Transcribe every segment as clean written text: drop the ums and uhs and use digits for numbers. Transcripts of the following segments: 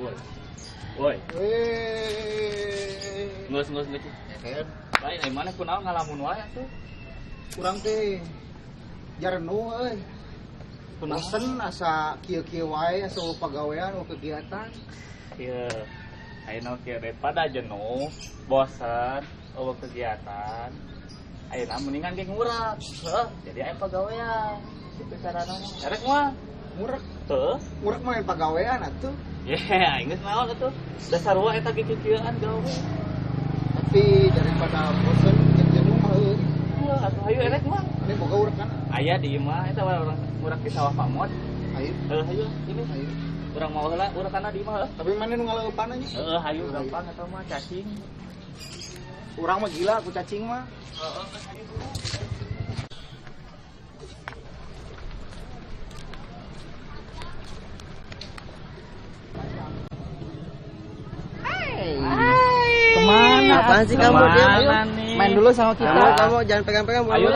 Woi. Geus. Bae ai maneh kunaon ngalamun wae atuh. Kurang teh jarenu euy. Bosen asa kieu-kieu wae asa pagawean o kegiatan. Ieu ayeuna kieu daripada jenuh, bosan, eueuh kegiatan. Ayeuna mendingan ge ngurang. Heuh, jadi aya pagawean. Kitu carana. Erek mah Murek, heuh. murek mah pagawean atuh. Aing geus naon atuh. Dasar wae eta kieu-kieuan gawe. Tapi daripada bosen jeung jenuh mah euy. Wah, atuh hayu erek mah. Ini boga urek kan? Aya di imah eta urang urang di sawah pamot. Ayo, Hayu ini ayo. urang mau heula urang kana di imah. Tapi mana nu ngaleupan nya? Hayu gampang eta mah cacing. Urang mah gila aku cacing mah. Kemana? Apaan sih kamu? Kemana nih? Main dulu sama kita. Ah. Kamu jangan pegang-pegang. Ayo,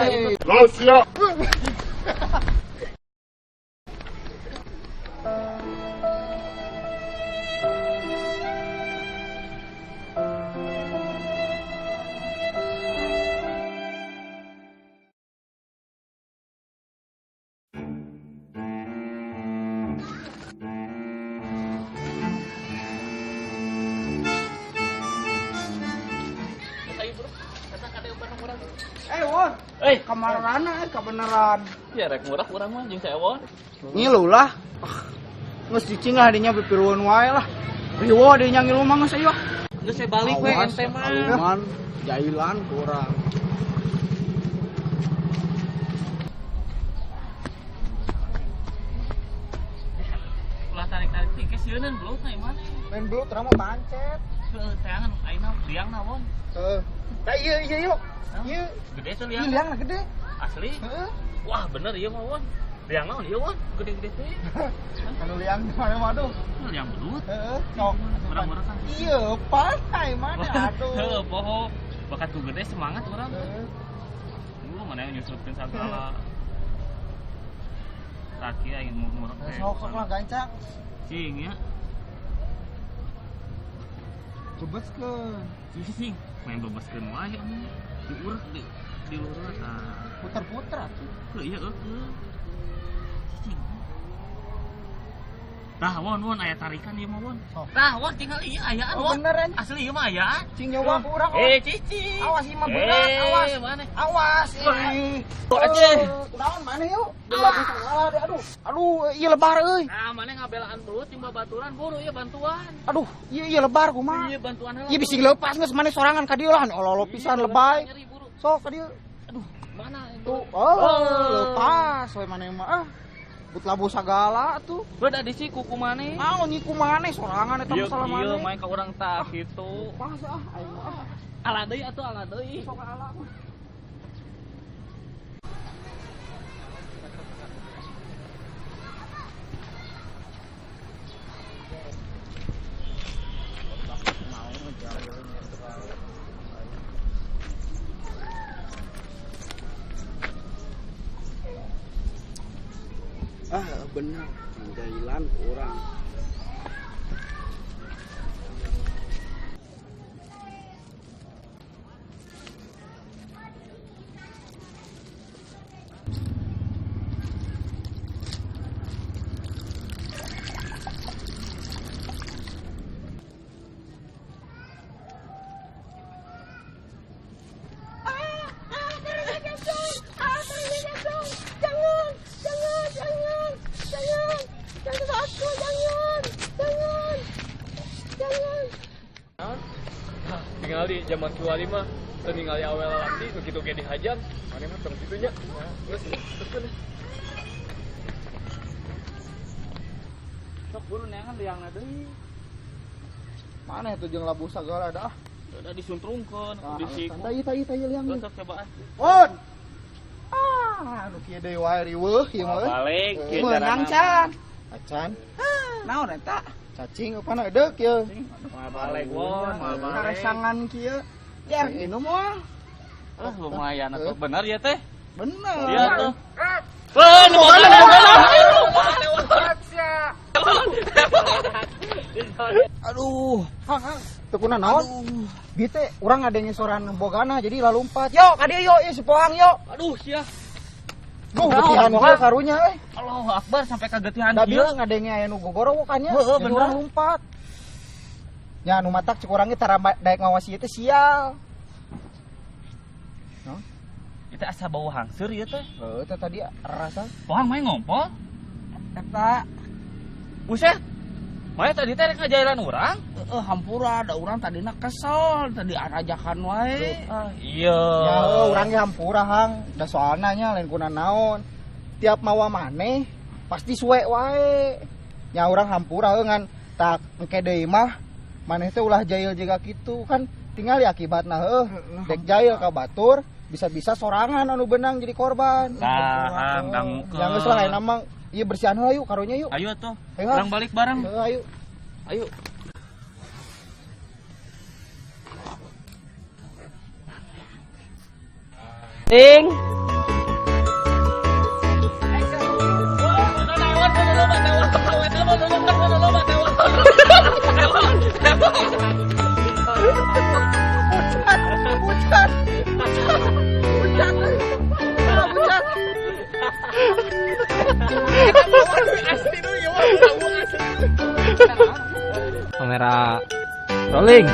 Ayo. Won, Eh, kamarana kabeneran. ya rek murah urang mah jeung saewon. Ngilu lah. Geus cicing lah dinya pipiruan wae lah. Riwo dinya ngilu mah geus aya. Geus saya balik we ente mah. Aluman, jailan kurang. Ulah tarik-tarik tikeun sieunun belut na imah. Main belut rama pancet. Heuh, teangan ayeuna liangna won. Tah ieu yuk. Ieu. Gede tuh Ieu liang. liangna gede. Asli. Heeh. Wah, bener ieu mah won. Liang naon ieu won? Gede-gede teh. Anu liang mana waduh. Liang belut. Heeh. Sok. Urang-urang kan. Iya, pantai mana aduh. Heuh, poho. Bakat ku gede semangat urang. Heeh. Lu mana yang nyusupkeun sagala. Taki aing murah teh. Sok lah gancang. Cing ya. Bebeskeun. Cing. Main bebaskeun wae anu. Diurek di luar tah. Puter-puter atuh. Iya, Tah, won aya tarikan ieu mah won. Sok. Tah, won tinggal ieu ayaan Oh, won. beneran. Asli ieu mah ayaan. Cing nyawa ku urang. Cici. Awas ieu mah berat, awas. Mana? Awas ini. Tuh aja. Kunaon mana yuk? Dilabu segala deh aduh. Aduh, ieu lebar euy. Nah, mana ngabelaan belut timba baturan buru ieu bantuan. Aduh, ieu lebar kumaha? Ieu bantuan heula. Ieu bising leupas geus maneh sorangan ka dieu lah. Olo pisan lebay. Nyeri buru. Sok ka dieu. Mana Tuh, itu? lepas we maneh mah. But labu sagala tuh. Beda di si kuku maneh. Naon nyiku maneh sorangan eta masalah Ieu maneh. main ka urang tah kitu. Pas aing mah. Ala deui atuh ala deui. Sok ala mah. Bener. Jailan kurang. Tinggal di zaman Q5 mah tinggal di awal lagi begitu ge dihajar mana mah terus itunya terus sok buru neangan liangna deui Mana itu jeung labu sagala dah. udah disuntrungkeun di siku Tai liang. sok coba On. Anu kieu deui wae riweuh ieu mah. balik Menang can. Acan. Naon eta? Cacing upana edeuk kieu. balik won balik Karesangan kieu. Jar inu moal. lumayan atuh bener ya teh Bener. iya tuh nu boga tekuna naon? Bite urang ngadenge soran bogana jadi lalumpat. Yo ka dieu yo, ieu si Pohang yo. Aduh sia. Duh, getihan kieu karunya euy. Allahu Akbar sampai kagetihan Da kieu. bieu ngadenge aya nu gogorowokannya. Heeh, Jadi bener. urang lumpat. Ya nu matak cek urang ge tara daek ngawasi teh sial. Itu asa bau hangsur ieu teh. Heuh, teh tadi rasa. Pohang main ngompol. Eta Buset. Maya tadi teh rek ngajailan urang. hampura ada orang tadina kesel, tadi arajakan wae. Iya. Ya urang ge hampura hang. Da soalna nya lain kuna naon. Tiap mawa maneh pasti suwe wae. Nya urang hampura heuh ngan tak engke deui mah maneh teh ulah jail jiga kitu kan tinggal ya akibatna heuh. Dek jail ka batur bisa-bisa sorangan anu benang jadi korban. Saham dangu ke. Yang geus lah ayeuna mah ieu bersihan heula yuk karunya yuk. Ayo tuh. Ayo, Urang balik bareng. Heuh, ayo. Ayo. Ting. Kamera rolling.